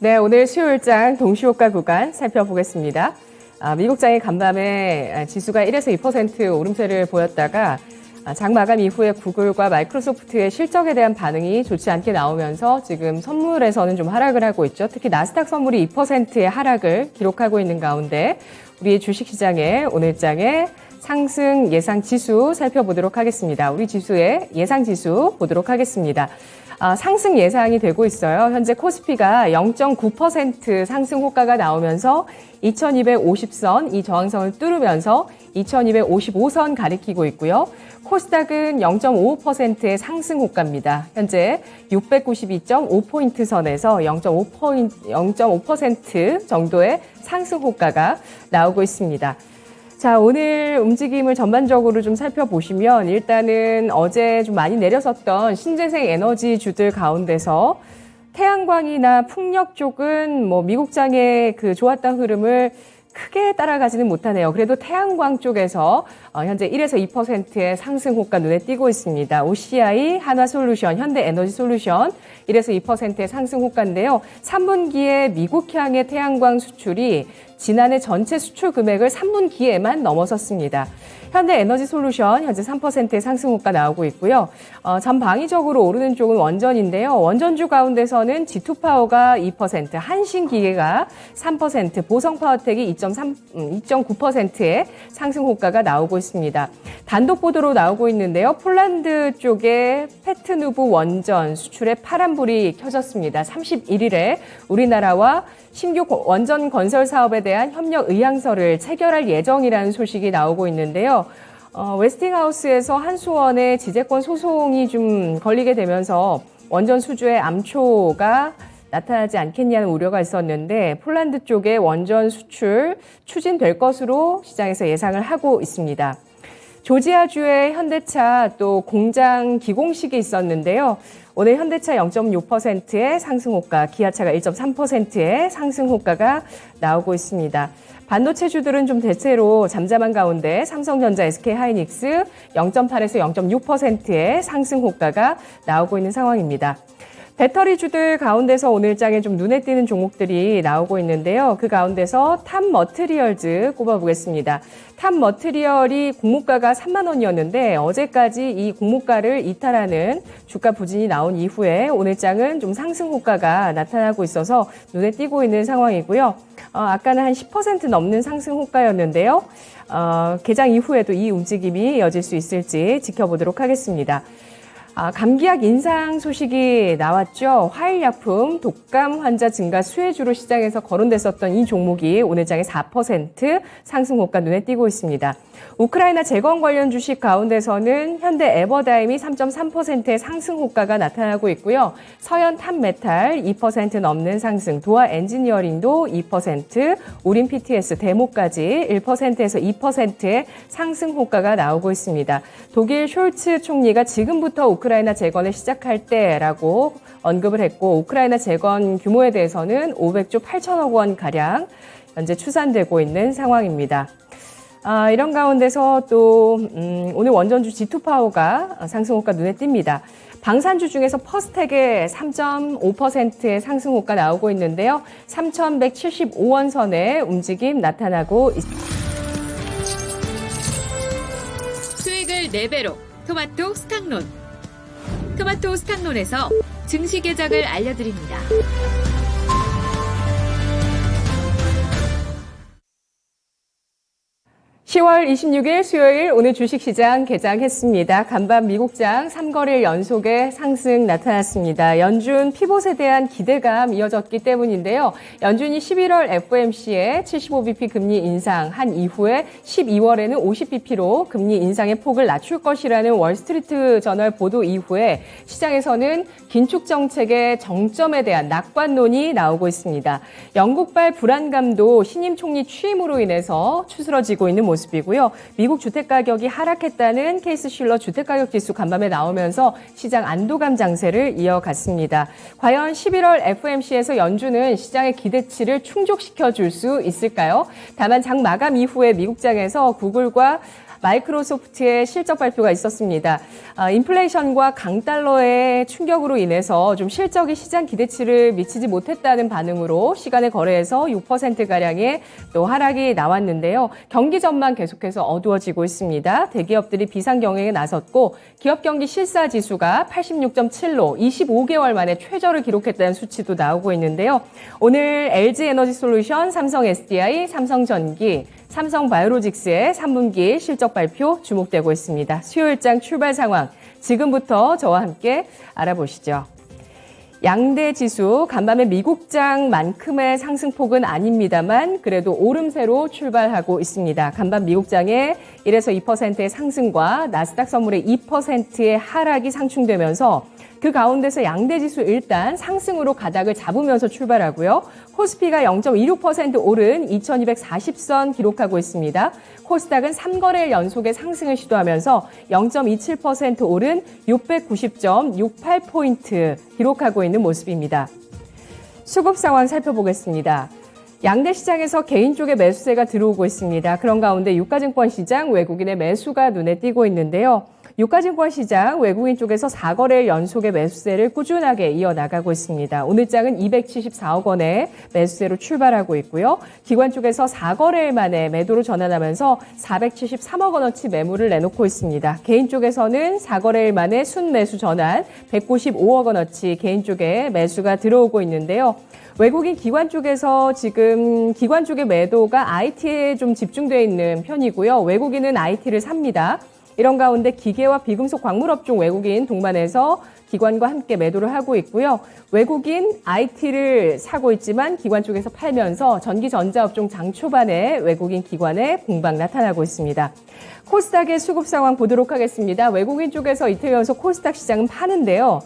네, 오늘 수요일장 동시호가 구간 살펴보겠습니다. 미국장이 간밤에 지수가 1에서 2% 오름세를 보였다가 장 마감 이후에 구글과 마이크로소프트의 실적에 대한 반응이 좋지 않게 나오면서 지금 선물에서는 좀 하락을 하고 있죠. 특히 나스닥 선물이 2%의 하락을 기록하고 있는 가운데 우리 주식시장의 오늘장의 상승 예상 지수 살펴보도록 하겠습니다. 우리 지수의 예상 지수 보도록 하겠습니다. 상승 예상이 되고 있어요. 현재 코스피가 0.9% 상승 호가가 나오면서 2250선, 이 저항선을 뚫으면서 2255선 가리키고 있고요. 코스닥은 0.55%의 상승 호가입니다. 현재 692.5포인트 선에서 0.5% 정도의 상승 호가가 나오고 있습니다. 자, 오늘 움직임을 전반적으로 좀 살펴보시면 일단은 어제 좀 많이 내려섰던 신재생 에너지주들 가운데서 태양광이나 풍력 쪽은 미국장의 그 좋았던 흐름을 크게 따라가지는 못하네요. 그래도 태양광 쪽에서 현재 1에서 2%의 상승 호가 눈에 띄고 있습니다. OCI, 한화솔루션, 현대에너지솔루션 1에서 2%의 상승 호가인데요. 3분기에 미국향의 태양광 수출이 지난해 전체 수출 금액을 3분기에만 넘어섰습니다. 현대에너지솔루션 현재 3%의 상승 호가 나오고 있고요. 전방위적으로 오르는 쪽은 원전인데요. 원전주 가운데서는 G2파워가 2%, 한신기계가 3%, 보성파워텍이 2.9%의 상승 호가가 나오고 있습니다. 단독 보도로 나오고 있는데요. 폴란드 쪽에 페트누브 원전 수출에 파란불이 켜졌습니다. 31일에 우리나라와 신규 원전 건설 사업에 대한 협력 의향서를 체결할 예정이라는 소식이 나오고 있는데요. 웨스팅하우스에서 한수원의 지재권 소송이 좀 걸리게 되면서 원전 수주에 암초가 나타나지 않겠냐는 우려가 있었는데 폴란드 쪽의 원전 수출 추진될 것으로 시장에서 예상을 하고 있습니다. 조지아주의 현대차 또 공장 기공식이 있었는데요. 오늘 현대차 0.6%의 상승 호가, 기아차가 1.3%의 상승 호가가 나오고 있습니다. 반도체주들은 좀 대체로 잠잠한 가운데 삼성전자, SK하이닉스 0.8에서 0.6%의 상승 호가가 나오고 있는 상황입니다. 배터리주들 가운데서 오늘장에 좀 눈에 띄는 종목들이 나오고 있는데요. 그 가운데서 탑머트리얼즈 꼽아보겠습니다. 탑머트리얼이 공모가가 3만 원이었는데 어제까지 이 공모가를 이탈하는 주가 부진이 나온 이후에 오늘장은 좀 상승 호가가 나타나고 있어서 눈에 띄고 있는 상황이고요. 아까는 한 10% 넘는 상승 호가였는데요. 개장 이후에도 이 움직임이 이어질 수 있을지 지켜보도록 하겠습니다. 감기약 인상 소식이 나왔죠. 화일약품 독감 환자 증가 수혜주로 시장에서 거론됐었던 이 종목이 오늘장에 4% 상승 호가 눈에 띄고 있습니다. 우크라이나 재건 관련 주식 가운데서는 현대 에버다임이 3.3%의 상승 호가가 나타나고 있고요. 서현 탑메탈 2% 넘는 상승, 도화 엔지니어링도 2%, 우린 PTS, 데모까지 1%에서 2%의 상승 호가가 나오고 있습니다. 독일 숄츠 총리가 지금부터 우크라이나 재건을 시작할 때라고 언급을 했고 우크라이나 재건 규모에 대해서는 500조 8천억 원 가량 현재 추산되고 있는 상황입니다. 이런 가운데서 또 오늘 원전주 G2파워가 상승 호가 눈에 띕니다. 방산주 중에서 퍼스텍의 3.5%의 상승 호가 나오고 있는데요. 3,175원 선의 움직임 나타나고 있습니다. 수익을 4배로 토마토 스탁론. 토마토 스탁론에서 증시 계작을 알려드립니다. 10월 26일 수요일 오늘 주식시장 개장했습니다. 간밤 미국장 3거래일 연속의 상승 나타났습니다. 연준 피봇에 대한 기대감 이어졌기 때문인데요. 연준이 11월 FOMC에 75bp 금리 인상한 이후에 12월에는 50bp로 금리 인상의 폭을 낮출 것이라는 월스트리트 저널 보도 이후에 시장에서는 긴축 정책의 정점에 대한 낙관론이 나오고 있습니다. 영국발 불안감도 신임 총리 취임으로 인해서 추스러지고 있는 모습이고요. 미국 주택가격이 하락했다는 케이스-슐러 주택가격지수 간밤에 나오면서 시장 안도감 장세를 이어갔습니다. 과연 11월 FOMC에서 연준은 시장의 기대치를 충족시켜줄 수 있을까요? 다만 장 마감 이후에 미국장에서 구글과 마이크로소프트의 실적 발표가 있었습니다. 인플레이션과 강달러의 충격으로 인해서 좀 실적이 시장 기대치를 미치지 못했다는 반응으로 시간의 거래에서 6%가량의 또 하락이 나왔는데요. 경기 전망 계속해서 어두워지고 있습니다. 대기업들이 비상 경영에 나섰고 기업 경기 실사 지수가 86.7로 25개월 만에 최저를 기록했다는 수치도 나오고 있는데요. 오늘 LG 에너지 솔루션, 삼성 SDI, 삼성전기, 삼성바이오로직스의 3분기 실적 발표 주목되고 있습니다. 수요일장 출발 상황 지금부터 저와 함께 알아보시죠. 양대 지수 간밤에 미국장만큼의 상승폭은 아닙니다만 그래도 오름세로 출발하고 있습니다. 간밤 미국장에 1에서 2%의 상승과 나스닥 선물의 2%의 하락이 상충되면서 그 가운데서 양대 지수 일단 상승으로 가닥을 잡으면서 출발하고요. 코스피가 0.26% 오른 2240선 기록하고 있습니다. 코스닥은 3거래일 연속의 상승을 시도하면서 0.27% 오른 690.68포인트 기록하고 있는 모습입니다. 수급 상황 살펴보겠습니다. 양대 시장에서 개인 쪽의 매수세가 들어오고 있습니다. 그런 가운데 유가증권 시장 외국인의 매수가 눈에 띄고 있는데요. 유가증권 시장 외국인 쪽에서 4거래일 연속의 매수세를 꾸준하게 이어나가고 있습니다. 오늘 장은 274억 원의 매수세로 출발하고 있고요. 기관 쪽에서 4거래일 만에 매도로 전환하면서 473억 원어치 매물을 내놓고 있습니다. 개인 쪽에서는 4거래일 만에 순매수 전환 195억 원어치 개인 쪽에 매수가 들어오고 있는데요. 외국인 기관 쪽에서 지금 기관 쪽의 매도가 IT에 좀 집중되어 있는 편이고요. 외국인은 IT를 삽니다. 이런 가운데 기계와 비금속 광물업종 외국인 동반해서 기관과 함께 매도를 하고 있고요. 외국인 IT를 사고 있지만 기관 쪽에서 팔면서 전기전자업종 장 초반에 외국인 기관의 공방 나타나고 있습니다. 코스닥의 수급 상황 보도록 하겠습니다. 외국인 쪽에서 이틀 연속 코스닥 시장은 파는데요.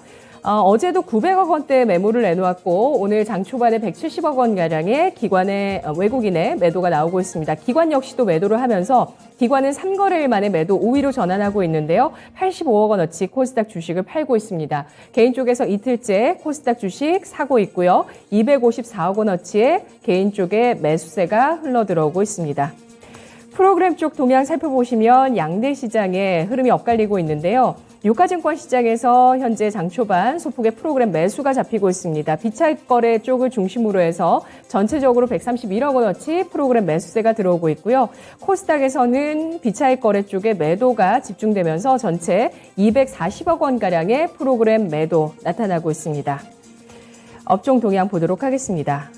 어제도 900억 원대 매물을 내놓았고 오늘 장 초반에 170억 원가량의 기관의 외국인의 매도가 나오고 있습니다. 기관 역시도 매도를 하면서 기관은 3거래일 만에 매도 5위로 전환하고 있는데요. 85억 원어치 코스닥 주식을 팔고 있습니다. 개인 쪽에서 이틀째 코스닥 주식 사고 있고요. 254억 원어치의 개인 쪽에 매수세가 흘러들어오고 있습니다. 프로그램 쪽 동향 살펴보시면 양대 시장의 흐름이 엇갈리고 있는데요. 유가증권 시장에서 현재 장 초반 소폭의 프로그램 매수가 잡히고 있습니다. 비차익 거래 쪽을 중심으로 해서 전체적으로 131억 원어치 프로그램 매수세가 들어오고 있고요. 코스닥에서는 비차익 거래 쪽에 매도가 집중되면서 전체 240억 원가량의 프로그램 매도 나타나고 있습니다. 업종 동향 보도록 하겠습니다.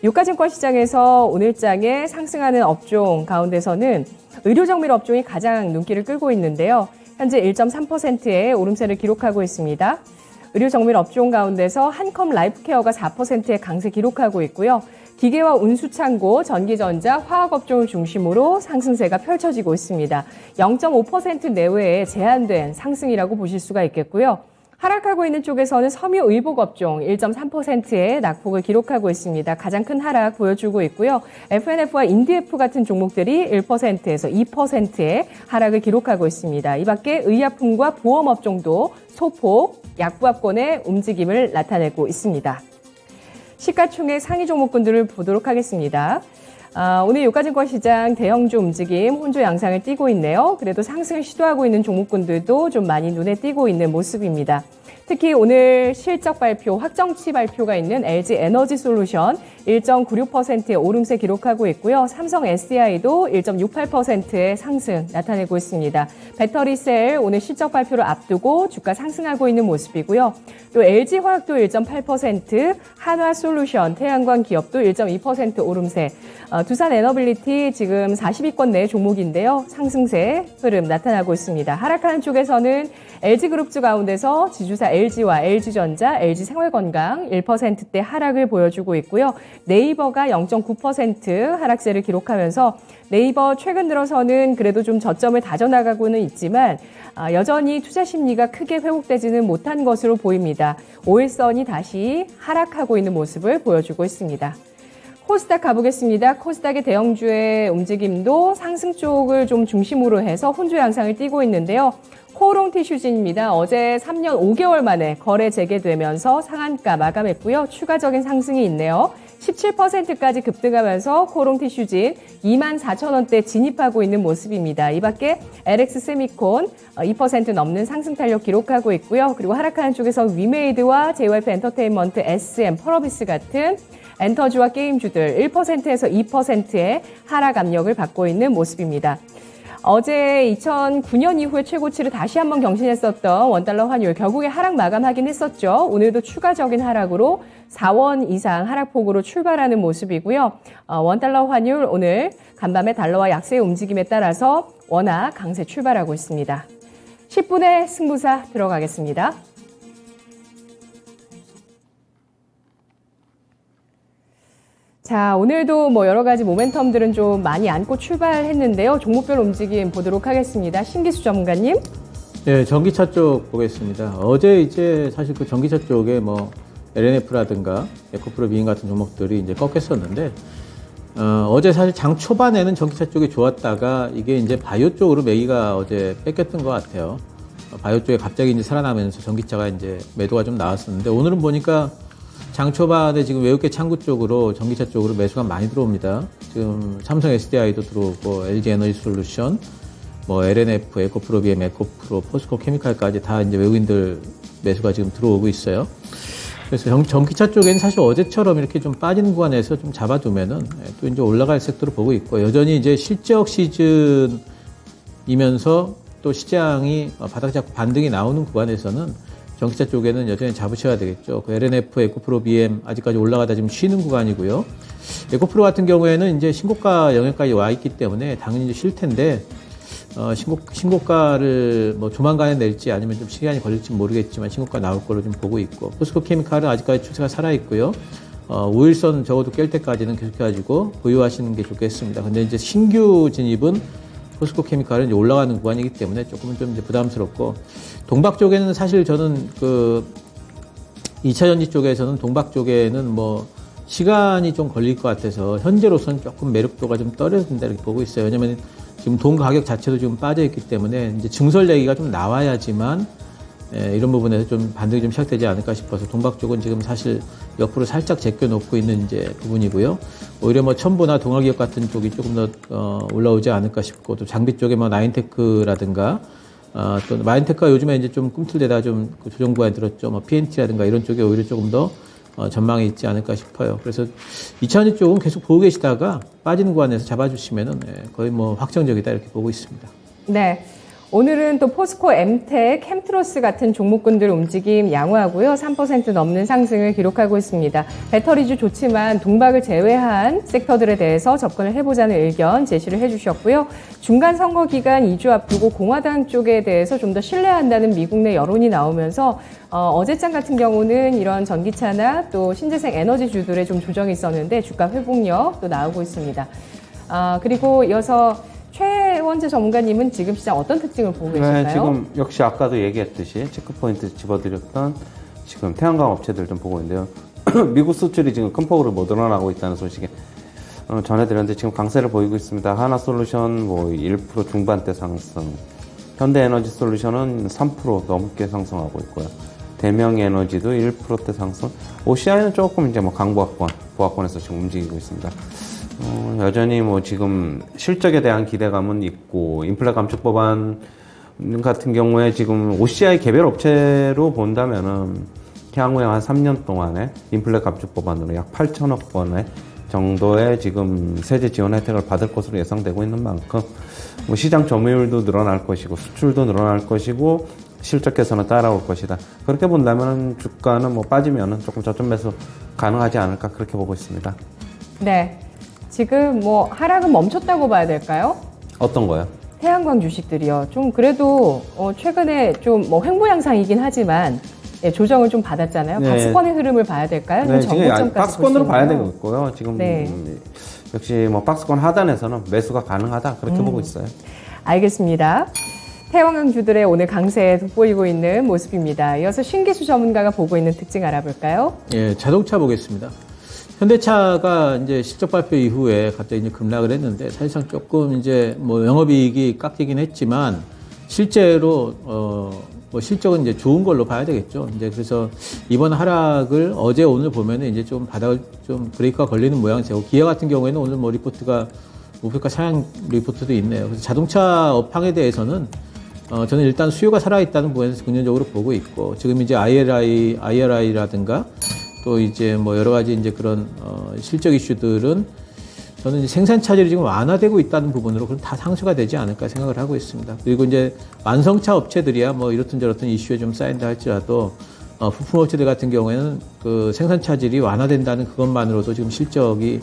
유가증권 시장에서 오늘장에 상승하는 업종 가운데서는 의료정밀 업종이 가장 눈길을 끌고 있는데요. 현재 1.3%의 오름세를 기록하고 있습니다. 의료정밀 업종 가운데서 한컴 라이프케어가 4%의 강세 기록하고 있고요. 기계와 운수창고, 전기전자, 화학업종을 중심으로 상승세가 펼쳐지고 있습니다. 0.5% 내외의 제한된 상승이라고 보실 수가 있겠고요. 하락하고 있는 쪽에서는 섬유의복업종 1.3%의 낙폭을 기록하고 있습니다. 가장 큰 하락 보여주고 있고요. FNF와 인디F 같은 종목들이 1%에서 2%의 하락을 기록하고 있습니다. 이 밖에 의약품과 보험업종도 소폭 약부합권의 움직임을 나타내고 있습니다. 시가총액 상위 종목군들을 보도록 하겠습니다. 오늘 유가증권 시장 대형주 움직임, 혼조 양상을 띠고 있네요. 그래도 상승을 시도하고 있는 종목군들도 좀 많이 눈에 띄고 있는 모습입니다. 특히 오늘 실적 발표, 확정치 발표가 있는 LG 에너지 솔루션 1.96%의 오름세 기록하고 있고요. 삼성 SDI도 1.68%의 상승 나타내고 있습니다. 배터리셀 오늘 실적 발표를 앞두고 주가 상승하고 있는 모습이고요. 또 LG화학도 1.8%, 한화솔루션, 태양광 기업도 1.2% 오름세, 두산 에너빌리티 지금 40위권 내 종목인데요. 상승세 흐름 나타나고 있습니다. 하락하는 쪽에서는 LG그룹주 가운데서 지주사 LG와 LG전자, LG생활건강 1%대 하락을 보여주고 있고요. 네이버가 0.9% 하락세를 기록하면서 네이버 최근 들어서는 그래도 좀 저점을 다져나가고는 있지만 여전히 투자 심리가 크게 회복되지는 못한 것으로 보입니다. 5일선이 다시 하락하고 있는 모습을 보여주고 있습니다. 코스닥 가보겠습니다. 코스닥의 대형주의 움직임도 상승 쪽을 좀 중심으로 해서 혼조 양상을 띠고 있는데요. 코오롱 티슈진입니다. 어제 3년 5개월 만에 거래 재개되면서 상한가 마감했고요. 추가적인 상승이 있네요. 17%까지 급등하면서 코롱 티슈진 24,000원대 진입하고 있는 모습입니다. 이 밖에 LX 세미콘 2% 넘는 상승 탄력 기록하고 있고요. 그리고 하락하는 쪽에서 위메이드와 JYP 엔터테인먼트, SM, 펄어비스 같은 엔터주와 게임주들 1%에서 2%의 하락 압력을 받고 있는 모습입니다. 어제 2009년 이후에 최고치를 다시 한번 경신했었던 원달러 환율 결국에 하락 마감하긴 했었죠. 오늘도 추가적인 하락으로 4원 이상 하락폭으로 출발하는 모습이고요. 원달러 환율 오늘 간밤에 달러와 약세의 움직임에 따라서 원화 강세 출발하고 있습니다. 10분의 승부사 들어가겠습니다. 자, 오늘도 뭐 여러 가지 모멘텀들은 좀 많이 안고 출발했는데요. 종목별 움직임 보도록 하겠습니다. 신기수 전문가님. 네, 전기차 쪽 보겠습니다. 어제 이제 사실 그 전기차 쪽에 뭐 LNF라든가 에코프로 비인 같은 종목들이 이제 꺾였었는데, 어제 사실 장 초반에는 전기차 쪽이 좋았다가 이게 이제 바이오 쪽으로 매기가 어제 뺏겼던 것 같아요. 바이오 쪽에 갑자기 이제 살아나면서 전기차가 이제 매도가 좀 나왔었는데, 오늘은 보니까 장 초반에 지금 외국계 창구 쪽으로 전기차 쪽으로 매수가 많이 들어옵니다. 지금 삼성 SDI도 들어오고 LG 에너지 솔루션, 뭐 LNF, 에코프로 BM, 에코프로, 포스코 케미칼까지 다 이제 외국인들 매수가 지금 들어오고 있어요. 그래서 전기차 쪽에는 사실 어제처럼 이렇게 좀 빠지는 구간에서 좀 잡아두면은 또 이제 올라갈 섹터로 보고 있고, 여전히 이제 실적 시즌이면서 또 시장이 바닥 잡고 반등이 나오는 구간에서는 전기차 쪽에는 여전히 잡으셔야 되겠죠. 그 LNF, 에코프로 BM 아직까지 올라가다 지금 쉬는 구간이고요. 에코프로 같은 경우에는 이제 신고가 영역까지 와 있기 때문에 당연히 이제 쉴 텐데, 신고가를 뭐 조만간에 낼지 아니면 좀 시간이 걸릴지 모르겠지만 신고가 나올 걸로 좀 보고 있고, 포스코 케미칼은 아직까지 추세가 살아 있고요. 5일선 적어도 깰 때까지는 계속해가지고 보유하시는 게 좋겠습니다. 근데 이제 신규 진입은 포스코 케미칼은 이제 올라가는 구간이기 때문에 조금은 좀 이제 부담스럽고, 동박 쪽에는 사실 저는 그 2차전지 쪽에서는 동박 쪽에는 뭐 시간이 좀 걸릴 것 같아서 현재로서는 조금 매력도가 좀 떨어진다 이렇게 보고 있어요. 왜냐면 지금 동 가격 자체도 지금 빠져 있기 때문에 이제 증설 얘기가 좀 나와야지만 이런 부분에서 좀 반등이 좀 시작되지 않을까 싶어서 동박 쪽은 지금 사실 옆으로 살짝 제껴놓고 있는 이제 부분이고요. 오히려 뭐 첨보나 동아기업 같은 쪽이 조금 더 올라오지 않을까 싶고, 또 장비 쪽에 뭐 나인테크라든가 또 마인테크가 요즘에 이제 좀 꿈틀대다 좀 그 조정 구간에 들었죠. 뭐 PNT라든가 이런 쪽에 오히려 조금 더 전망이 있지 않을까 싶어요. 그래서 2차전지 쪽은 계속 보고 계시다가 빠지는 구간에서 잡아주시면은 거의 뭐 확정적이다 이렇게 보고 있습니다. 네. 오늘은 또 포스코, 엠텍, 캠트로스 같은 종목군들 움직임 양호하고요. 3% 넘는 상승을 기록하고 있습니다. 배터리주 좋지만 동박을 제외한 섹터들에 대해서 접근을 해보자는 의견 제시를 해주셨고요. 중간 선거 기간 2주 앞두고 공화당 쪽에 대해서 좀 더 신뢰한다는 미국 내 여론이 나오면서 어제장 같은 경우는 이런 전기차나 또 신재생 에너지주들의 좀 조정이 있었는데 주가 회복력 또 나오고 있습니다. 그리고 이어서 최원재 전문가님은 지금 시장 어떤 특징을 보고 계실까요? 네, 지금 역시 아까도 얘기했듯이 체크포인트 집어드렸던 지금 태양광 업체들 좀 보고 있는데요. 미국 수출이 지금 큰 폭으로 못 늘어나고 있다는 소식에 전해드렸는데 지금 강세를 보이고 있습니다. 하나솔루션 뭐 1% 중반대 상승, 현대에너지 솔루션은 3% 넘게 상승하고 있고요. 대명에너지도 1%대 상승, OCI는 조금 이제 뭐 강보합권, 보합권에서 지금 움직이고 있습니다. 여전히 뭐 지금 실적에 대한 기대감은 있고, 인플레 감축 법안 같은 경우에 지금 OCI 개별 업체로 본다면은 향후에 한 3년 동안에 인플레 감축 법안으로 약 8천억 원의 정도의 지금 세제 지원 혜택을 받을 것으로 예상되고 있는 만큼 뭐 시장 점유율도 늘어날 것이고 수출도 늘어날 것이고 실적 개선은 따라올 것이다. 그렇게 본다면 주가는 뭐 빠지면은 조금 저점 매수 가능하지 않을까 그렇게 보고 있습니다. 네. 지금 뭐 하락은 멈췄다고 봐야 될까요? 어떤 거요? 태양광 주식들이요. 좀 그래도 최근에 좀 뭐 횡보양상이긴 하지만 조정을 좀 받았잖아요. 네. 박스권의 흐름을 봐야 될까요? 네, 지금 박스권으로 봐야 되고 되겠고요. 지금 네. 역시 뭐 박스권 하단에서는 매수가 가능하다 그렇게 보고 있어요. 알겠습니다. 태양광주들의 오늘 강세에 돋보이고 있는 모습입니다. 이어서 신기수 전문가가 보고 있는 특징 알아볼까요? 예, 자동차 보겠습니다. 현대차가 이제 실적 발표 이후에 갑자기 이제 급락을 했는데, 사실상 조금 이제 뭐 영업이익이 깎이긴 했지만 실제로 뭐 실적은 이제 좋은 걸로 봐야 되겠죠. 이제 그래서 이번 하락을 어제 오늘 보면은 이제 좀 바닥을 좀 브레이크가 걸리는 모양새고, 기아 같은 경우에는 오늘 뭐 리포트가 목표가 상향 리포트도 있네요. 그래서 자동차 업황에 대해서는 저는 일단 수요가 살아있다는 부분에서 긍정적으로 보고 있고, 지금 이제 IRI라든가 또 이제 뭐 여러 가지 이제 그런 실적 이슈들은 저는 이제 생산 차질이 지금 완화되고 있다는 부분으로 그럼 다 상쇄가 되지 않을까 생각을 하고 있습니다. 그리고 이제 완성차 업체들이야 뭐 이렇든 저렇든 이슈에 좀 쌓인다 할지라도 부품 업체들 같은 경우에는 그 생산 차질이 완화된다는 그것만으로도 지금 실적이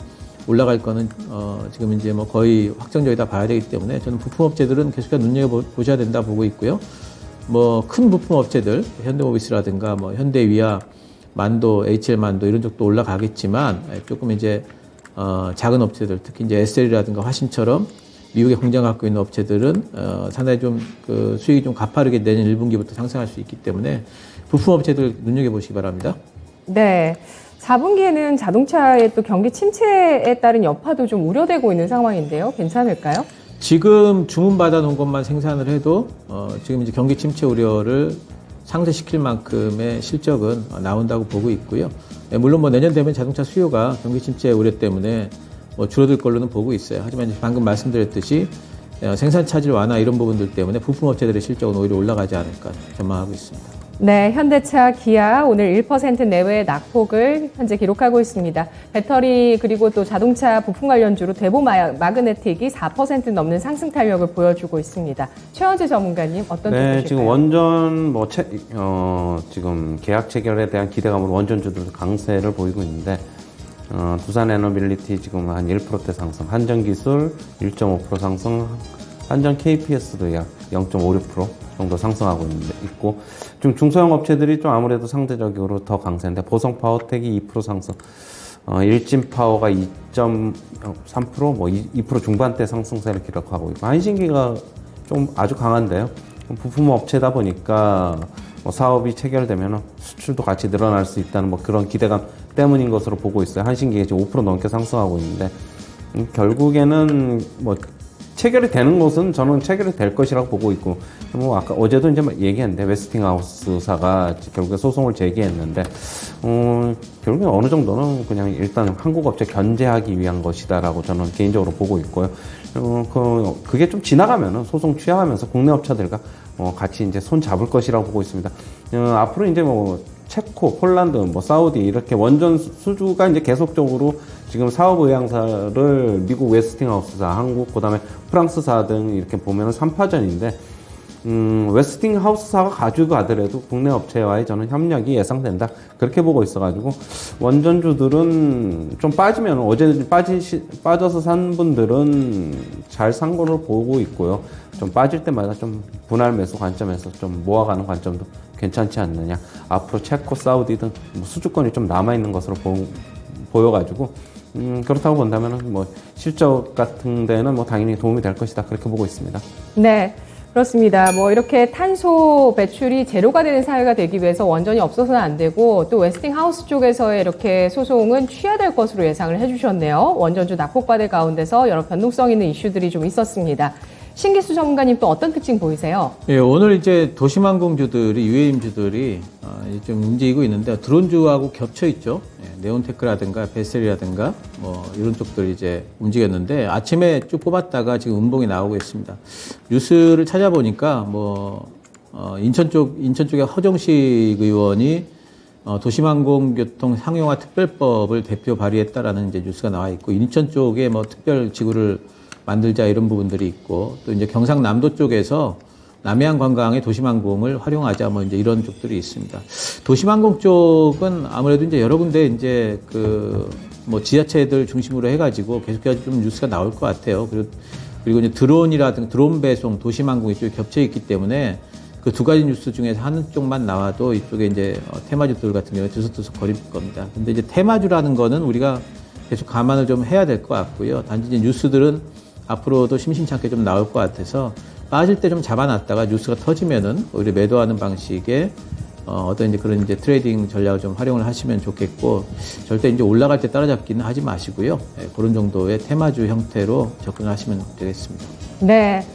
올라갈 거는 지금 이제 뭐 거의 확정적이다 봐야 되기 때문에 저는 부품 업체들은 계속해서 눈여겨보셔야 된다 보고 있고요. 뭐 큰 부품 업체들, 현대모비스라든가 뭐 현대위아, 만도, HL만도 이런 쪽도 올라가겠지만 조금 이제 작은 업체들, 특히 이제 SL이라든가 화신처럼 미국에 공장 갖고 있는 업체들은 상당히 좀 그 수익이 좀 가파르게 내년 1분기부터 상승할 수 있기 때문에 부품 업체들 눈여겨보시기 바랍니다. 네. 4분기에는 자동차의 또 경기 침체에 따른 여파도 좀 우려되고 있는 상황인데요. 괜찮을까요? 지금 주문 받아놓은 것만 생산을 해도 지금 이제 경기 침체 우려를 상쇄시킬 만큼의 실적은 나온다고 보고 있고요. 물론 뭐 내년 되면 자동차 수요가 경기 침체 우려 때문에 뭐 줄어들 걸로는 보고 있어요. 하지만 이제 방금 말씀드렸듯이 생산 차질 완화 이런 부분들 때문에 부품 업체들의 실적은 오히려 올라가지 않을까 전망하고 있습니다. 네, 현대차, 기아 오늘 1% 내외의 낙폭을 현재 기록하고 있습니다. 배터리 그리고 또 자동차 부품 관련주로 대보 마그네틱이 4% 넘는 상승 탄력을 보여주고 있습니다. 최원재 전문가님 어떤 쪽 보실까요? 지금 원전 지금 계약 체결에 대한 기대감으로 원전주들 강세를 보이고 있는데 두산 에너빌리티 지금 한 1%대 상승, 한전기술 1.5% 상승, 한전 KPS도 약 0.56% 정도 상승하고 있고, 지금 중소형 업체들이 좀 아무래도 상대적으로 더 강세인데, 보성파워텍이 2% 상승, 일진파워가 2.3%, 뭐 2% 중반대 상승세를 기록하고 있고, 한신기가 좀 아주 강한데요. 부품 업체다 보니까 뭐 사업이 체결되면 수출도 같이 늘어날 수 있다는 뭐 그런 기대감 때문인 것으로 보고 있어요. 한신기가 지금 5% 넘게 상승하고 있는데, 결국에는 뭐 체결이 되는 것은 저는 체결이 될 것이라고 보고 있고, 뭐 아까 어제도 이제 얘기했는데 웨스팅하우스사가 결국에 소송을 제기했는데 결국에 어느 정도는 그냥 일단 한국 업체 견제하기 위한 것이다라고 저는 개인적으로 보고 있고요. 그게 좀 지나가면은 소송 취하하면서 국내 업체들과 같이 이제 손 잡을 것이라고 보고 있습니다. 앞으로 이제 뭐 체코, 폴란드, 뭐 사우디 이렇게 원전 수주가 이제 계속적으로 지금 사업 의향사를 미국 웨스팅하우스사, 한국, 그다음에 프랑스사 등 이렇게 보면은 3파전인데 웨스팅하우스사가 가지고 가더라도 국내 업체와의 저는 협력이 예상된다. 그렇게 보고 있어가지고 원전주들은 좀 빠지면 어제 빠져서 산 분들은 잘 산 걸로 보고 있고요. 좀 빠질 때마다 좀 분할 매수 관점에서 좀 모아가는 관점도 괜찮지 않느냐. 앞으로 체코, 사우디 등 수주권이 좀 남아있는 것으로 보여가지고 그렇다고 본다면 뭐 실적 같은 데는 뭐 당연히 도움이 될 것이다. 그렇게 보고 있습니다. 네. 그렇습니다. 뭐 이렇게 탄소 배출이 제로가 되는 사회가 되기 위해서 원전이 없어서는 안 되고, 또 웨스팅하우스 쪽에서의 이렇게 소송은 취하될 것으로 예상을 해주셨네요. 원전주 낙폭받을 가운데서 여러 변동성 있는 이슈들이 좀 있었습니다. 신기수 전문가님 또 어떤 특징 보이세요? 예, 오늘 이제 도심항공주들이, UAM주들이 좀 움직이고 있는데, 드론주하고 겹쳐 있죠. 예, 네온테크라든가 베셀이라든가 뭐 이런 쪽들이 이제 움직였는데, 아침에 쭉 뽑았다가 지금 음봉이 나오고 있습니다. 뉴스를 찾아보니까 뭐 인천 쪽에 허정식 의원이 도심항공교통 상용화 특별법을 대표 발의했다라는 이제 뉴스가 나와 있고, 인천 쪽에 뭐 특별 지구를 만들자 이런 부분들이 있고, 또 이제 경상남도 쪽에서 남해안 관광에 도심항공을 활용하자 뭐 이제 이런 쪽들이 있습니다. 도심항공 쪽은 아무래도 이제 여러 군데 이제 그 뭐 지자체들 중심으로 해가지고 계속해서 좀 뉴스가 나올 것 같아요. 그리고 이제 드론이라든가 드론 배송, 도심항공 이쪽에 겹쳐 있기 때문에 그 두 가지 뉴스 중에서 한 쪽만 나와도 이쪽에 이제 테마주들 같은 경우에 들썩들썩 거릴 겁니다. 근데 이제 테마주라는 거는 우리가 계속 감안을 좀 해야 될 것 같고요. 단지 이제 뉴스들은 앞으로도 심심찮게 좀 나올 것 같아서 빠질 때 좀 잡아놨다가 뉴스가 터지면은 오히려 매도하는 방식의 어떤 이제 그런 이제 트레이딩 전략을 좀 활용을 하시면 좋겠고, 절대 이제 올라갈 때 따라잡기는 하지 마시고요. 예, 그런 정도의 테마주 형태로 접근을 하시면 되겠습니다. 네.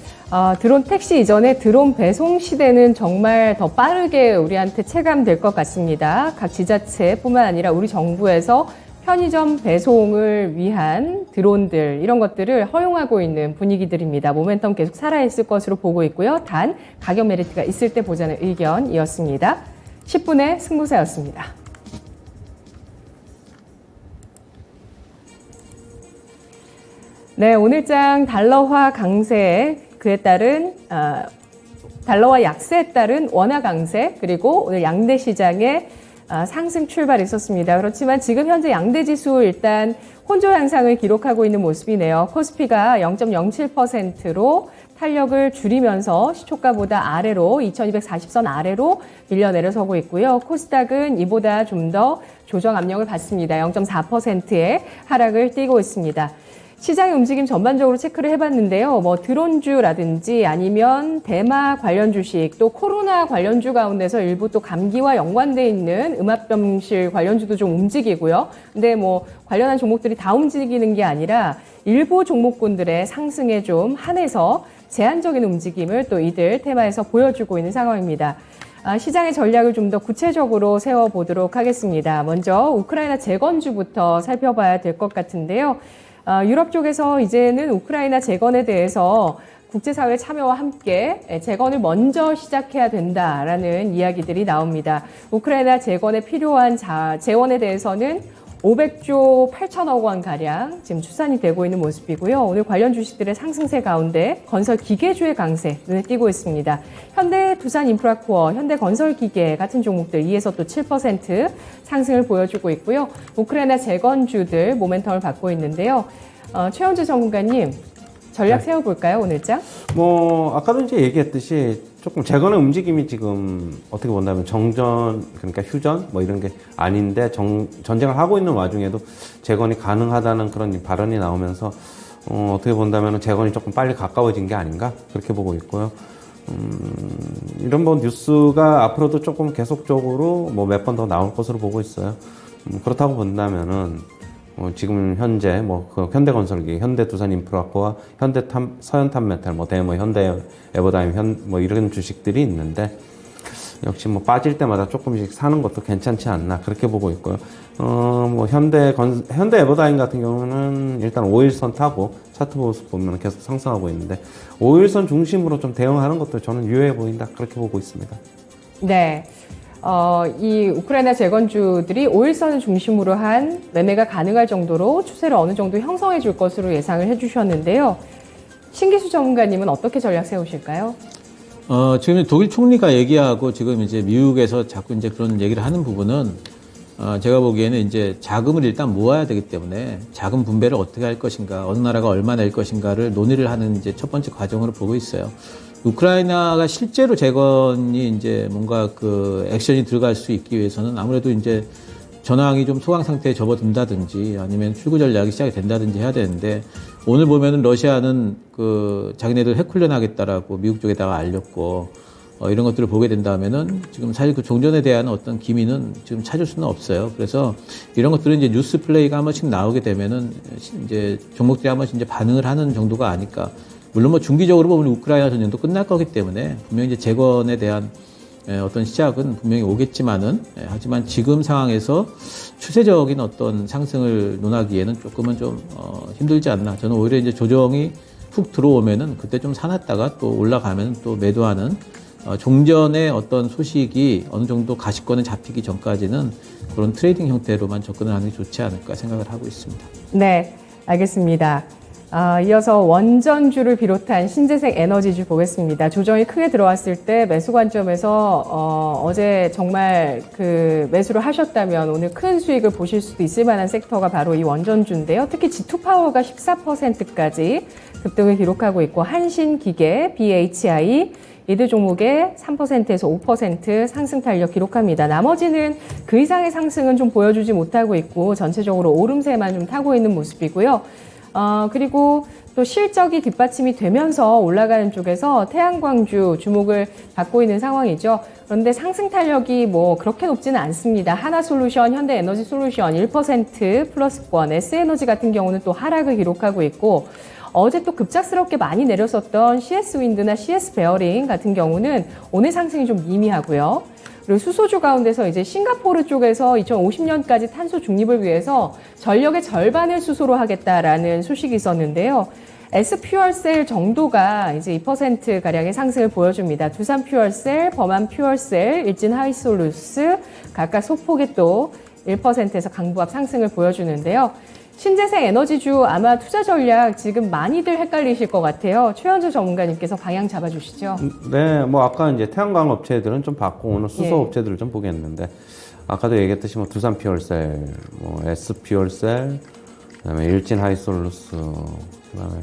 드론 택시 이전에 드론 배송 시대는 정말 더 빠르게 우리한테 체감될 것 같습니다. 각 지자체뿐만 아니라 우리 정부에서 편의점 배송을 위한 드론들 이런 것들을 허용하고 있는 분위기들입니다. 모멘텀 계속 살아있을 것으로 보고 있고요. 단 가격 메리트가 있을 때 보자는 의견이었습니다. 10분의 승부사였습니다. 네, 오늘장 달러화 강세, 그에 따른 달러화 약세에 따른 원화 강세, 그리고 오늘 양대 시장의 상승 출발이 있었습니다. 그렇지만 지금 현재 양대 지수 일단 혼조 양상을 기록하고 있는 모습이네요. 코스피가 0.07%로 탄력을 줄이면서 시초가보다 아래로 2240선 아래로 밀려 내려서고 있고요. 코스닥은 이보다 좀 더 조정 압력을 받습니다. 0.4%의 하락을 띠고 있습니다. 시장의 움직임 전반적으로 체크를 해봤는데요. 뭐 드론주라든지 아니면 대마 관련 주식, 또 코로나 관련주 가운데서 일부 또 감기와 연관돼 있는 음압병실 관련주도 좀 움직이고요. 근데 뭐 관련한 종목들이 다 움직이는 게 아니라 일부 종목군들의 상승에 좀 한해서 제한적인 움직임을 또 이들 테마에서 보여주고 있는 상황입니다. 시장의 전략을 좀 더 구체적으로 세워보도록 하겠습니다. 먼저 우크라이나 재건주부터 살펴봐야 될 것 같은데요. 유럽 쪽에서 이제는 우크라이나 재건에 대해서 국제사회 참여와 함께 재건을 먼저 시작해야 된다라는 이야기들이 나옵니다. 우크라이나 재건에 필요한 재원에 대해서는 500조 8천억 원 가량 지금 추산이 되고 있는 모습이고요. 오늘 관련 주식들의 상승세 가운데 건설 기계주의 강세 눈에 띄고 있습니다. 현대 두산 인프라코어, 현대 건설 기계 같은 종목들 2에서 또 7% 상승을 보여주고 있고요. 우크라이나 재건주들 모멘텀을 받고 있는데요. 최현주 전문가님 전략 세워볼까요, 오늘장? 뭐 아까도 이제 얘기했듯이 조금 재건의 움직임이 지금 어떻게 본다면 정전, 그러니까 휴전 뭐 이런 게 아닌데 전쟁을 하고 있는 와중에도 재건이 가능하다는 그런 발언이 나오면서 어떻게 본다면 재건이 조금 빨리 가까워진 게 아닌가 그렇게 보고 있고요. 이런 뭐 뉴스가 앞으로도 조금 계속적으로 뭐 몇 번 더 나올 것으로 보고 있어요. 그렇다고 본다면은 지금 현재 그 현대건설기, 현대두산인프라코와 서현탄메탈, 대모, 현대 에버다임, 이런 주식들이 있는데 역시 빠질 때마다 조금씩 사는 것도 괜찮지 않나 그렇게 보고 있고요. 현대 에버다임 같은 경우는 일단 5일선 타고 차트 모습 보면 계속 상승하고 있는데 5일선 중심으로 좀 대응하는 것도 저는 유효해 보인다 그렇게 보고 있습니다. 네. 이 우크라이나 재건주들이 5일선을 중심으로 한 매매가 가능할 정도로 추세를 어느 정도 형성해 줄 것으로 예상을 해 주셨는데요. 신기수 전문가님은 어떻게 전략 세우실까요? 지금 독일 총리가 얘기하고 지금 이제 미국에서 자꾸 이제 그런 얘기를 하는 부분은 제가 보기에는 이제 자금을 일단 모아야 되기 때문에 자금 분배를 어떻게 할 것인가, 어느 나라가 얼마 낼 것인가를 논의를 하는 이제 첫 번째 과정으로 보고 있어요. 우크라이나가 실제로 재건이 이제 뭔가 그 액션이 들어갈 수 있기 위해서는 아무래도 이제 전황이 좀 소강 상태에 접어든다든지 아니면 출구 전략이 시작이 된다든지 해야 되는데 오늘 보면은 러시아는 그 자기네들 핵 훈련하겠다라고 미국 쪽에다가 알렸고 이런 것들을 보게 된다면은 지금 사실 그 종전에 대한 어떤 기미는 지금 찾을 수는 없어요. 그래서 이런 것들은 이제 뉴스 플레이가 한 번씩 나오게 되면은 이제 종목들이 한 번씩 이제 반응을 하는 정도가 아닐까. 물론 중기적으로 보면 우크라이나 전쟁도 끝날 거기 때문에 분명히 이제 재건에 대한 어떤 시작은 분명히 오겠지만은 하지만 지금 상황에서 추세적인 어떤 상승을 논하기에는 조금은 좀 힘들지 않나. 저는 오히려 이제 조정이 푹 들어오면은 그때 좀 사놨다가 또 올라가면 또 매도하는 종전의 어떤 소식이 어느 정도 가시권에 잡히기 전까지는 그런 트레이딩 형태로만 접근을 하는 게 좋지 않을까 생각을 하고 있습니다. 네, 알겠습니다. 이어서 원전주를 비롯한 신재생 에너지주 보겠습니다. 조정이 크게 들어왔을 때 매수 관점에서 어제 정말 그 매수를 하셨다면 오늘 큰 수익을 보실 수도 있을 만한 섹터가 바로 이 원전주인데요. 특히 G2파워가 14%까지 급등을 기록하고 있고 한신기계, BHI 이들 종목의 3%에서 5% 상승 탄력 기록합니다. 나머지는 그 이상의 상승은 좀 보여주지 못하고 있고 전체적으로 오름세만 좀 타고 있는 모습이고요. 그리고 또 실적이 뒷받침이 되면서 올라가는 쪽에서 태양광주 주목을 받고 있는 상황이죠. 그런데 상승 탄력이 그렇게 높지는 않습니다. 하나솔루션, 현대에너지솔루션 1% 플러스권, S에너지 같은 경우는 또 하락을 기록하고 있고 어제 또 급작스럽게 많이 내렸었던 CS 윈드나 CS 베어링 같은 경우는 오늘 상승이 좀 미미하고요. 그리고 수소주 가운데서 이제 싱가포르 쪽에서 2050년까지 탄소 중립을 위해서 전력의 절반을 수소로 하겠다라는 소식이 있었는데요. S퓨얼셀 정도가 이제 2% 가량의 상승을 보여줍니다. 두산 퓨얼셀, 범한 퓨얼셀, 일진 하이솔루스 각각 소폭의 또 1%에서 강보합 상승을 보여주는데요. 신재생 에너지주 아마 투자 전략 지금 많이들 헷갈리실 것 같아요. 최현주 전문가님께서 방향 잡아주시죠. 네, 뭐 아까 이제 태양광 업체들은 좀 봤고 오늘 수소 예. 업체들을 좀 보겠는데 아까도 얘기했듯이 뭐 두산 퓨얼셀, 뭐 S 퓨얼셀, 그다음에 일진 하이솔루스, 그다음에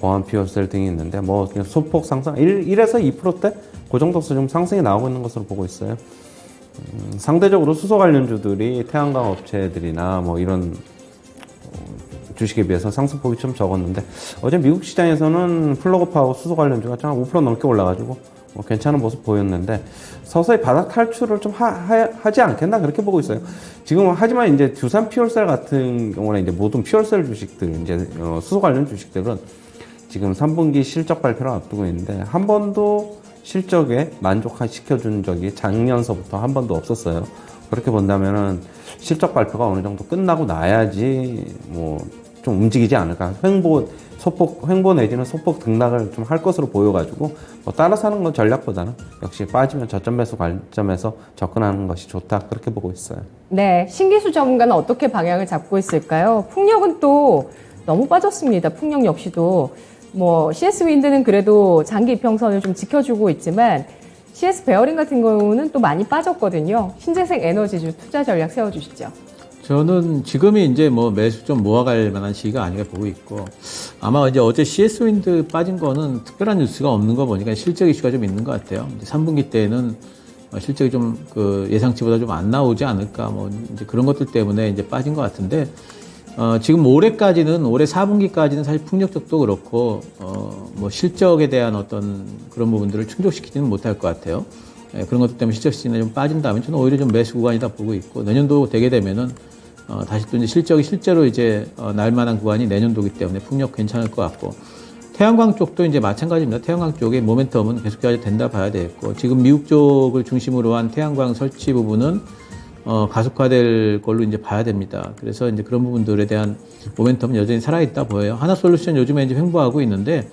보안 퓨얼셀 등이 있는데 뭐 그냥 소폭 상승 1에서 2%대 그 정도서 좀 상승이 나오고 있는 것으로 보고 있어요. 상대적으로 수소 관련주들이 태양광 업체들이나 뭐 이런 주식에 비해서 상승폭이 좀 적었는데 어제 미국 시장에서는 플러그파워 수소 관련주가 한 5% 넘게 올라가지고 뭐 괜찮은 모습 보였는데 서서히 바닥 탈출을 좀 하지 않겠나 그렇게 보고 있어요. 지금 하지만 이제 두산 퓨얼셀 같은 경우는 이제 모든 퓨얼셀 주식들 이제 수소 관련 주식들은 지금 3분기 실적 발표를 앞두고 있는데 한 번도 실적에 만족시켜준 적이 작년서부터 한 번도 없었어요. 그렇게 본다면은 실적 발표가 어느 정도 끝나고 나야지 뭐 좀 움직이지 않을까. 횡보 내지는 소폭 등락을 좀 할 것으로 보여가지고 뭐 따라서 하는 건 전략보다는 역시 빠지면 저점 매수 관점에서 접근하는 것이 좋다 그렇게 보고 있어요. 네, 신기수 전문가는 어떻게 방향을 잡고 있을까요? 풍력은 또 너무 빠졌습니다. 풍력 역시도 뭐 CS 윈드는 그래도 장기 이평선을 좀 지켜주고 있지만 CS 베어링 같은 경우는 또 많이 빠졌거든요. 신재생 에너지주 투자 전략 세워주시죠. 저는 지금이 이제 뭐 매수 좀 모아갈 만한 시기가 아닌가 보고 있고 아마 이제 어제 CS 윈드 빠진 거는 특별한 뉴스가 없는 거 보니까 실적 이슈가 좀 있는 것 같아요. 이제 3분기 때는 실적이 좀 그 예상치보다 좀 안 나오지 않을까 뭐 이제 그런 것들 때문에 이제 빠진 것 같은데 지금 올해 4분기까지는 사실 풍력 쪽도 그렇고 뭐 실적에 대한 어떤 그런 부분들을 충족시키지는 못할 것 같아요. 그런 것들 때문에 실적 시즌에 좀 빠진다면 저는 오히려 좀 매수 구간이다 보고 있고 내년도 되게 되면은 다시 또 이제 실적이 실제로 이제 날만한 구간이 내년도기 때문에 풍력 괜찮을 것 같고 태양광 쪽도 이제 마찬가지입니다. 태양광 쪽의 모멘텀은 계속해야 된다 봐야 되겠고 지금 미국 쪽을 중심으로 한 태양광 설치 부분은 가속화될 걸로 이제 봐야 됩니다. 그래서 이제 그런 부분들에 대한 모멘텀은 여전히 살아있다 보여요. 하나솔루션 요즘에 이제 횡보하고 있는데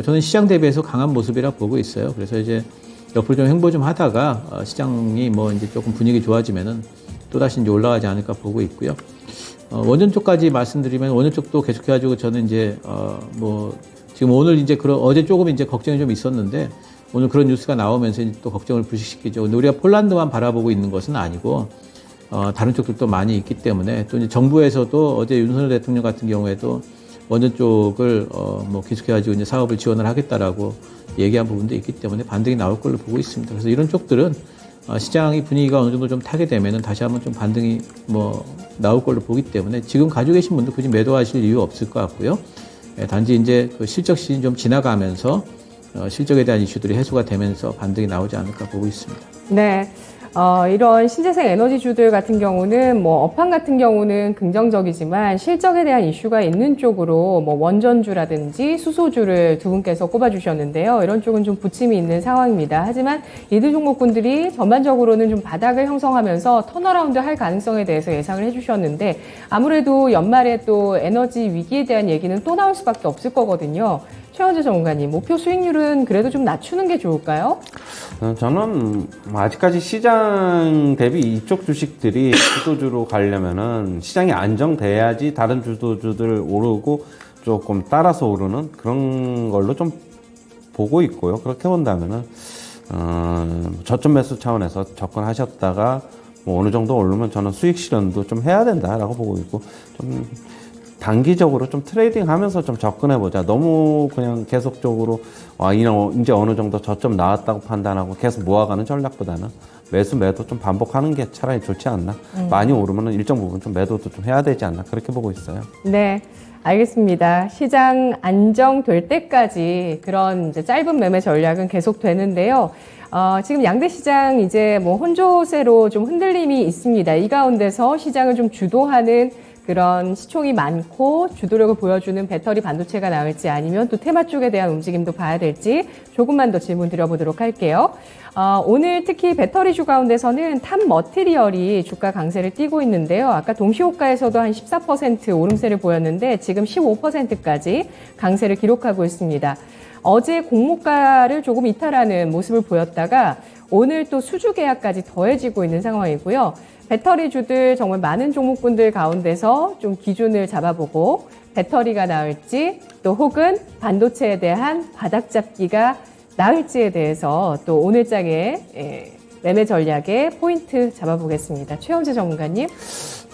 저는 시장 대비해서 강한 모습이라 보고 있어요. 그래서 이제 옆으로 좀 횡보 좀 하다가 시장이 뭐 이제 조금 분위기 좋아지면은 또다시 이제 올라가지 않을까 보고 있고요. 원전 쪽까지 말씀드리면 원전 쪽도 계속해가지고 저는 이제 뭐 지금 오늘 이제 어제 조금 이제 걱정이 좀 있었는데 오늘 그런 뉴스가 나오면서 이제 또 걱정을 불식시키죠. 근데 우리가 폴란드만 바라보고 있는 것은 아니고 다른 쪽들도 많이 있기 때문에 또 이제 정부에서도 어제 윤석열 대통령 같은 경우에도 원전 쪽을 뭐 계속해가지고 이제 사업을 지원을 하겠다라고 얘기한 부분도 있기 때문에 반등이 나올 걸로 보고 있습니다. 그래서 이런 쪽들은 시장의 분위기가 어느 정도 좀 타게 되면은 다시 한번 좀 반등이 뭐 나올 걸로 보기 때문에 지금 가지고 계신 분들 굳이 매도하실 이유 없을 것 같고요. 단지 이제 그 실적 시즌 좀 지나가면서 실적에 대한 이슈들이 해소가 되면서 반등이 나오지 않을까 보고 있습니다. 네. 이런 신재생 에너지주들 같은 경우는 뭐 업황 같은 경우는 긍정적이지만 실적에 대한 이슈가 있는 쪽으로 뭐 원전주라든지 수소주를 두 분께서 꼽아주셨는데요. 이런 쪽은 좀 부침이 있는 상황입니다. 하지만 이들 종목군들이 전반적으로는 좀 바닥을 형성하면서 턴어라운드 할 가능성에 대해서 예상을 해주셨는데 아무래도 연말에 또 에너지 위기에 대한 얘기는 또 나올 수밖에 없을 거거든요. 최원재 전문가님, 목표 수익률은 그래도 좀 낮추는 게 좋을까요? 저는 아직까지 시장 대비 이쪽 주식들이 주도주로 가려면은 시장이 안정돼야지 다른 주도주들 오르고 조금 따라서 오르는 그런 걸로 좀 보고 있고요. 그렇게 본다면은 저점 매수 차원에서 접근하셨다가 뭐 어느 정도 오르면 저는 수익 실현도 좀 해야 된다라고 보고 있고 좀 단기적으로 좀 트레이딩 하면서 좀 접근해보자. 너무 그냥 계속적으로, 이제 어느 정도 저점 나왔다고 판단하고 계속 모아가는 전략보다는 매도 좀 반복하는 게 차라리 좋지 않나. 많이 오르면 일정 부분 좀 매도도 좀 해야 되지 않나. 그렇게 보고 있어요. 네. 알겠습니다. 시장 안정될 때까지 그런 이제 짧은 매매 전략은 계속 되는데요. 지금 양대 시장 이제 뭐 혼조세로 좀 흔들림이 있습니다. 이 가운데서 시장을 좀 주도하는 그런 시총이 많고 주도력을 보여주는 배터리 반도체가 나을지 아니면 또 테마 쪽에 대한 움직임도 봐야 될지 조금만 더 질문 드려보도록 할게요. 오늘 특히 배터리주 가운데서는 탑 머티리얼이 주가 강세를 띠고 있는데요. 아까 동시호가에서도 한 14% 오름세를 보였는데 지금 15%까지 강세를 기록하고 있습니다. 어제 공모가를 조금 이탈하는 모습을 보였다가 오늘 또 수주 계약까지 더해지고 있는 상황이고요. 배터리주들 정말 많은 종목군들 가운데서 좀 기준을 잡아보고 배터리가 나을지 또 혹은 반도체에 대한 바닥 잡기가 나을지에 대해서 또 오늘 장의 매매 전략의 포인트 잡아보겠습니다. 최원재 전문가님.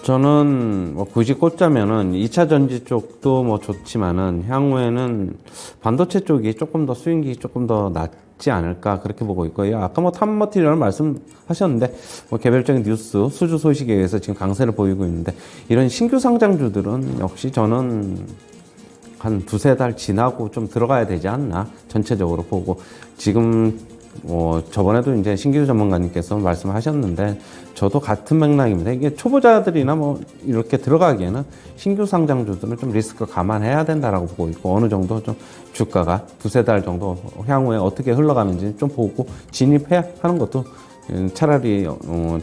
저는 뭐 굳이 꽂자면은 2차 전지 쪽도 뭐 좋지만은 향후에는 반도체 쪽이 조금 더 스윙이 조금 더 낫지 않을까 그렇게 보고 있고요. 아까 뭐 탑 머티리얼 말씀하셨는데 뭐 개별적인 뉴스, 수주 소식에 의해서 지금 강세를 보이고 있는데 이런 신규 상장주들은 역시 저는 한 두세 달 지나고 좀 들어가야 되지 않나 전체적으로 보고 지금 저번에도 이제 신기루 전문가님께서 말씀하셨는데 저도 같은 맥락입니다. 이게 초보자들이나 뭐 이렇게 들어가기에는 신규 상장주들은 좀 리스크 감안해야 된다라고 보고 있고 어느 정도 좀 주가가 두세 달 정도 향후에 어떻게 흘러가는지 좀 보고 진입해야 하는 것도 차라리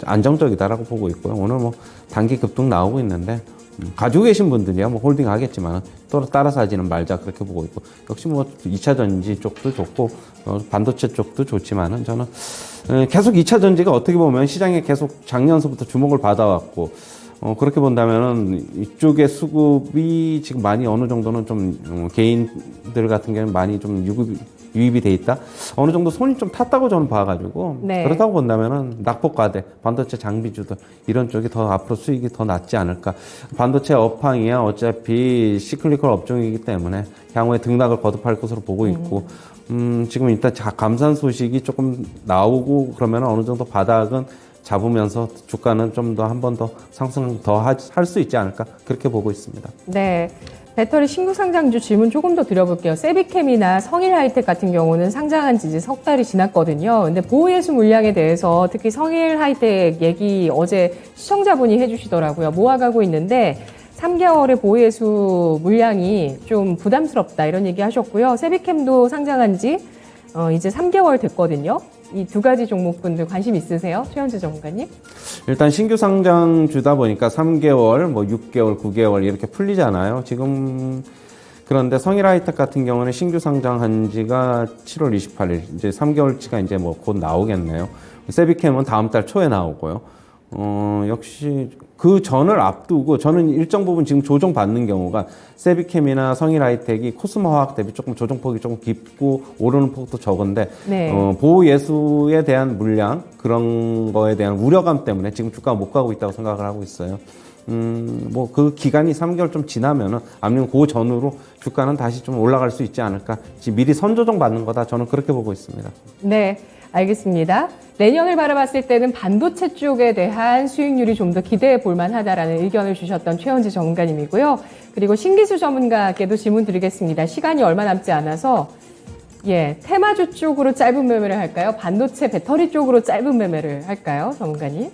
안정적이다라고 보고 있고요. 오늘 뭐 단기 급등 나오고 있는데 가지고 계신 분들이야 뭐 홀딩 하겠지만 또 따라서 하지는 말자 그렇게 보고 있고 역시 뭐 2차 전지 쪽도 좋고 반도체 쪽도 좋지만은 저는 계속 2차 전지가 어떻게 보면 시장에 계속 작년서부터 주목을 받아왔고 그렇게 본다면은 이쪽의 수급이 지금 많이 어느 정도는 좀 개인들 같은 경우는 많이 좀 유입이 돼 있다. 어느 정도 손이 좀 탔다고 저는 봐가지고 네. 그렇다고 본다면은 낙폭과대, 반도체 장비주들 이런 쪽이 더 앞으로 수익이 더 낫지 않을까. 반도체 업황이야 어차피 시클리컬 업종이기 때문에 향후에 등락을 거듭할 것으로 보고 있고 지금 일단 감산 소식이 조금 나오고 그러면 어느 정도 바닥은 잡으면서 주가는 좀 더 한 번 더 상승 더 할 수 있지 않을까 그렇게 보고 있습니다. 네. 배터리 신규 상장주 질문 조금 더 드려볼게요. 세비캠이나 성일하이텍 같은 경우는 상장한 지 이제 석 달이 지났거든요. 근데 보호예수 물량에 대해서 특히 성일하이텍 얘기 어제 시청자분이 해주시더라고요. 모아가고 있는데 3개월의 보호예수 물량이 좀 부담스럽다 이런 얘기 하셨고요. 세비캠도 상장한 지 이제 3개월 됐거든요. 이 두 가지 종목분들 관심 있으세요? 최현재 전문가님? 일단 신규 상장주다 보니까 3개월, 뭐 6개월, 9개월 이렇게 풀리잖아요. 지금 그런데 성일하이텍 같은 경우는 신규 상장한 지가 7월 28일, 이제 3개월치가 이제 뭐 곧 나오겠네요. 세비캠은 다음 달 초에 나오고요. 역시 그 전을 앞두고 저는 일정 부분 지금 조정받는 경우가 세비캠이나 성일하이텍이 코스모화학 대비 조금 조정폭이 조금 깊고 오르는 폭도 적은데 네. 보호예수에 대한 물량 그런 거에 대한 우려감 때문에 지금 주가가 못 가고 있다고 생각을 하고 있어요. 뭐 그 기간이 3개월 좀 지나면은 아니면 그 전후로 주가는 다시 좀 올라갈 수 있지 않을까. 지금 미리 선조정 받는 거다. 저는 그렇게 보고 있습니다. 네, 알겠습니다. 내년을 바라봤을 때는 반도체 쪽에 대한 수익률이 좀 더 기대해 볼 만하다라는 의견을 주셨던 최원재 전문가님이고요. 그리고 신기수 전문가께도 질문 드리겠습니다. 시간이 얼마 남지 않아서 테마주 쪽으로 짧은 매매를 할까요? 반도체 배터리 쪽으로 짧은 매매를 할까요? 전문가님?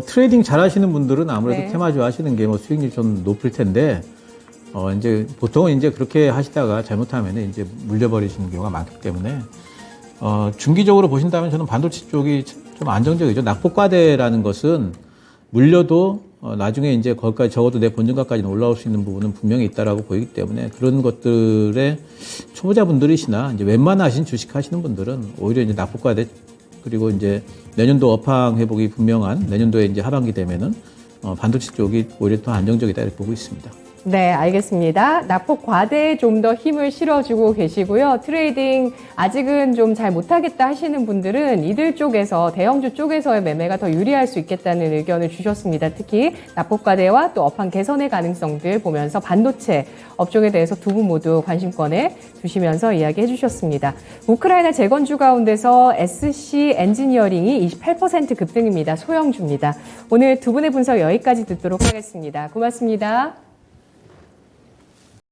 트레이딩 잘 하시는 분들은 아무래도 네. 테마주 하시는 게 뭐 수익률이 좀 높을 텐데, 이제 보통은 이제 그렇게 하시다가 잘못하면 이제 물려버리시는 경우가 많기 때문에, 중기적으로 보신다면 저는 반도체 쪽이 좀 안정적이죠. 낙폭과대라는 것은 물려도 나중에 이제 거기까지 적어도 내 본전가까지는 올라올 수 있는 부분은 분명히 있다라고 보이기 때문에 그런 것들에 초보자분들이시나 이제 웬만하신 주식 하시는 분들은 오히려 이제 낙폭과대 그리고 이제 내년도 업황 회복이 분명한 내년도에 이제 하반기 되면은 반도체 쪽이 오히려 더 안정적이다 이렇게 보고 있습니다. 네, 알겠습니다. 낙폭 과대에 좀 더 힘을 실어주고 계시고요. 트레이딩 아직은 좀 잘 못하겠다 하시는 분들은 이들 쪽에서 대형주 쪽에서의 매매가 더 유리할 수 있겠다는 의견을 주셨습니다. 특히 낙폭 과대와 또 업황 개선의 가능성들 보면서 반도체 업종에 대해서 두 분 모두 관심권에 두시면서 이야기해 주셨습니다. 우크라이나 재건주 가운데서 SC 엔지니어링이 28% 급등입니다. 소형주입니다. 오늘 두 분의 분석 여기까지 듣도록 하겠습니다. 고맙습니다.